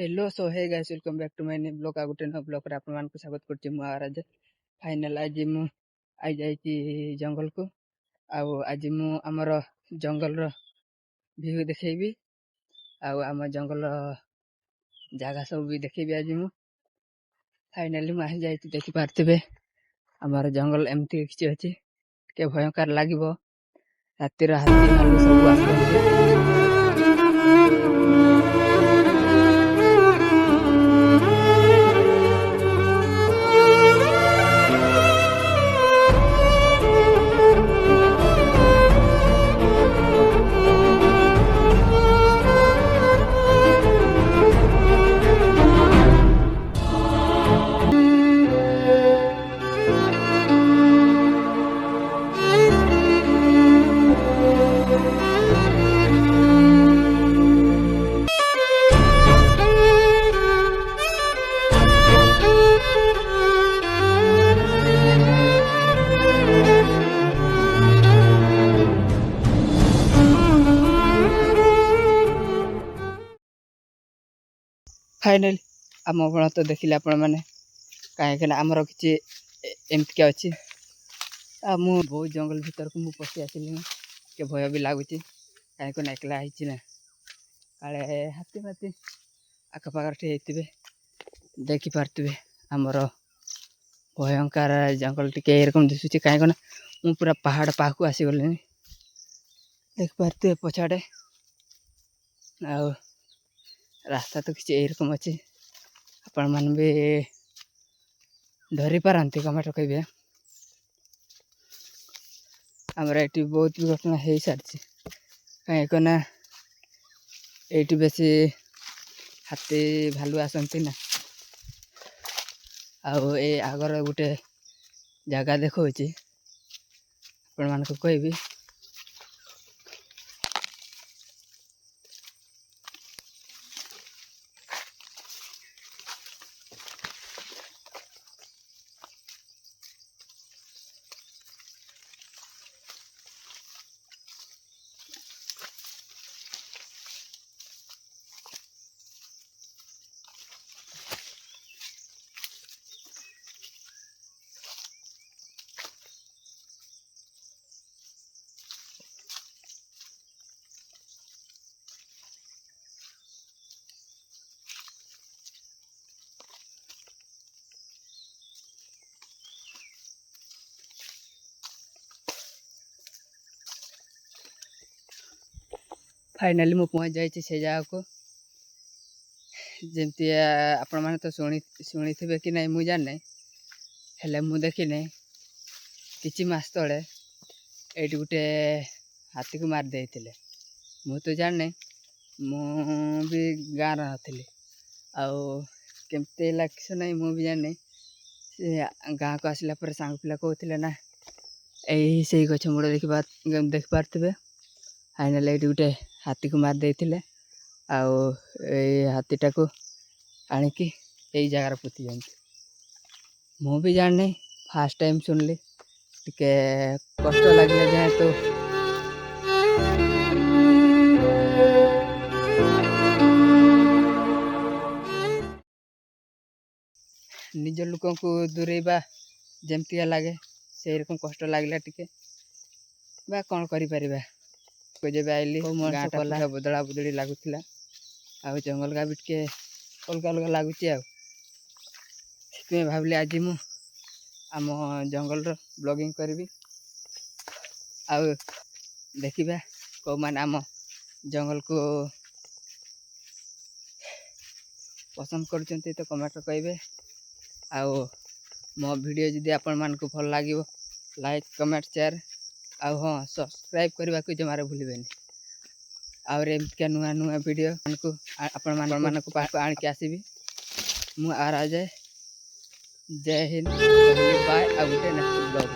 Hello so hey guys welcome back to my new blog आ गुटे न blog रे आपण मान को स्वागत करछि मु आज फाइनल आज मु आई जाई जंगल को आज मु हमर जंगल रो व्यू देखैबी आम जंगल जगह सब भी देखैबी आज मु फाइनली मु आ जाई देखि पारथिबे हमर जंगल एमती किछि अछि के भयंकर लागिवो राति रा हाथी भालू सब आसते फाइनली आम बण तो देखिले आपण मैंने कहीं आमर कि एमतिका अच्छी मु बहुत जंगल भीतर को मुझे पशि आसली के भय भी लगुच कहीं एकला ना काले हाथी फाती आखपाखे होते देखिपे आमर भयंकर जंगल टे एरकम दिशुच कहीं मु पूरा पहाड़ पाक आसीगली देखिपे पछाड़े आ रास्ता तो किसी एरकम अच्छी आपण मान भी धरी पारती कमेंट कहे आमर ये बहुत भी घटना हो सारी कहीं ये बेसी हाथी भालू आसती ना आगर गोटे जगह देखा आपण मान कहबी फाइनली मु पहुँच जाइए से जगह को जमती आपण मैंने तो शुणी थे कि नहीं मुझे जाने हेले मु देखी नहीं किछि मास तले ये गोटे हाथी को मार दे मु तो जाने मु भी गाँव नी आमती लक्ष नहीं मु भी जाने गाँव को आसला सांग पिला कहते ना यही से गछ मूड़ देख पारे फाइनल ये गोटे हाथी को मार देते हाथीटा को आणिकी यही जगार पोती जाती मु भी जानी फास्ट टाइम सुनली टिके कष्ट लगे जाए तो निज लोक को दूरेबा जमती लगे से रकम कष्ट लगला टिके बा कौन करिपरिबा जब आइली गाँटा बदला बदली लगुला आ जंगल का भी टे अलग अलग लगुच भाविली आज मु आम जंगल ब्लॉगिंग करी देखा कौ मान आम जंगल को पसंद कर तो कमेंट कहे मो वीडियो जदि आपण मान को भल लगे लाइक कमेंट शेयर हाँ सब्सक्राइब करने को जमार भूलें आउर एमतिका नुआ नुआ वीडियो आपण मान को आणिक आसबि मु आ जाए जय हिंद बाय आ गुटे नेक्स्ट ब्लॉग।